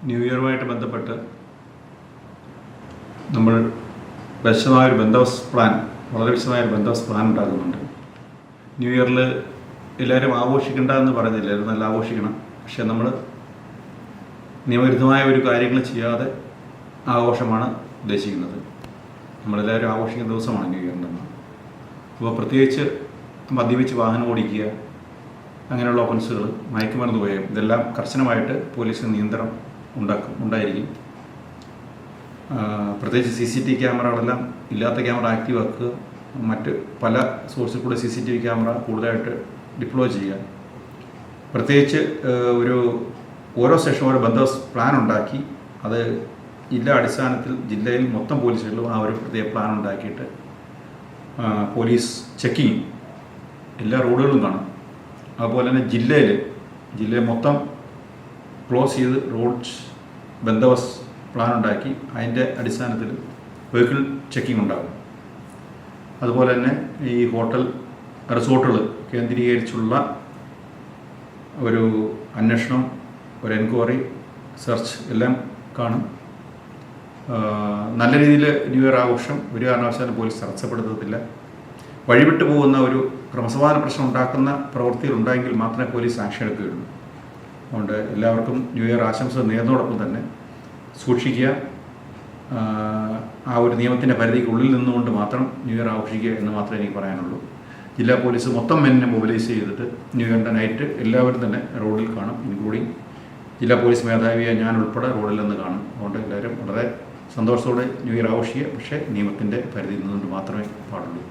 New ഇയറുമായിട്ട് ബന്ധപ്പെട്ട് നമ്മൾ വിശദമായൊരു bandobast plan, വളരെ വിശദമായൊരു ബന്ദോബസ്ത് പ്ലാൻ ഉണ്ടാക്കുന്നുണ്ട്. ന്യൂ ഇയറിൽ എല്ലാവരും ആഘോഷിക്കേണ്ട എന്ന് പറയുന്നില്ല, എല്ലാവരും നല്ല ആഘോഷിക്കണം. പക്ഷേ നമ്മൾ നിയമവിരുദ്ധമായ ഒരു കാര്യങ്ങൾ ചെയ്യാതെ ആഘോഷമാണ് ഉദ്ദേശിക്കുന്നത്. നമ്മളെല്ലാവരും ആഘോഷിക്കുന്ന ദിവസമാണ് ന്യൂ ഇയറിൻ്റെ അന്ന്. അപ്പോൾ പ്രത്യേകിച്ച് മദ്യപിച്ച് വാഹനം ഓടിക്കുക, അങ്ങനെയുള്ള ഒഫൻസുകൾ, മയക്കുമരുന്ന് ഉപയോഗം, ഇതെല്ലാം കർശനമായിട്ട് പോലീസിന് നിയന്ത്രണം ഉണ്ടായിരിക്കും. പ്രത്യേകിച്ച് CCTV ക്യാമറകളെല്ലാം ഇല്ലാത്ത ക്യാമറ ആക്റ്റീവ് ആക്കുക, മറ്റ് പല സോഴ്സിൽ കൂടെ CCTV ക്യാമറ കൂടുതലായിട്ട് ഡിപ്ലോയ് ചെയ്യുക. പ്രത്യേകിച്ച് ഓരോ സെക്ഷനും ഓരോ ബന്ദോബസ്ത് പ്ലാൻ ഉണ്ടാക്കി അത് ജില്ലാ അടിസ്ഥാനത്തിൽ ജില്ലയിൽ മൊത്തം പോലീസുകളിലും ആ ഒരു പ്രത്യേക പ്ലാൻ ഉണ്ടാക്കിയിട്ട് പോലീസ് ചെക്കിങ് എല്ലാ റോഡുകളും കാണും. അതുപോലെ തന്നെ ജില്ലയിൽ മൊത്തം ക്ലോസ് ചെയ്ത് റോഡ് ബന്ദോബസ്ത് പ്ലാൻ ഉണ്ടാക്കി അതിൻ്റെ അടിസ്ഥാനത്തിൽ വെഹിക്കിൾ ചെക്കിംഗ് ഉണ്ടാകും. അതുപോലെ തന്നെ ഈ ഹോട്ടൽ റിസോർട്ടുകൾ കേന്ദ്രീകരിച്ചുള്ള ഒരു അന്വേഷണം, ഒരു എൻക്വയറി, സെർച്ച് എല്ലാം കാണും. നല്ല രീതിയിൽ ന്യൂ ഇയർ ആഘോഷം ഒരു കാരണവശാലും പോലീസ് തടസ്സപ്പെടുത്തത്തില്ല. വഴിവിട്ട് പോകുന്ന ഒരു ക്രമസമാധാന പ്രശ്നം ഉണ്ടാക്കുന്ന പ്രവൃത്തികൾ ഉണ്ടായെങ്കിൽ മാത്രമേ പോലീസ് ആക്ഷൻ എടുക്കുകയുള്ളൂ. അതുകൊണ്ട് എല്ലാവർക്കും ന്യൂ ഇയർ ആശംസ നേർന്നതോടൊപ്പം തന്നെ സൂക്ഷിക്കുക. ആ ഒരു നിയമത്തിൻ്റെ പരിധിക്കുള്ളിൽ നിന്നുകൊണ്ട് മാത്രം ന്യൂ ഇയർ ആഘോഷിക്കുക എന്ന് മാത്രമേ എനിക്ക് പറയാനുള്ളൂ. ജില്ലാ പോലീസ് മൊത്തം മെന്നിനെ മൊബിലൈസ് ചെയ്തിട്ട് ന്യൂ ഇയറിൻ്റെ നൈറ്റ് എല്ലാവരും തന്നെ റോഡിൽ കാണും, ഇൻക്ലൂഡിങ് ജില്ലാ പോലീസ് മേധാവിയെ ഞാൻ ഉൾപ്പെടെ റോഡിൽ നിന്ന് കാണും. അതുകൊണ്ട് എല്ലാവരും വളരെ സന്തോഷത്തോടെ ന്യൂ ഇയർ ആഘോഷിക്കുക. പക്ഷേ നിയമത്തിൻ്റെ പരിധിയിൽ നിന്നുകൊണ്ട് മാത്രമേ പാടുള്ളൂ.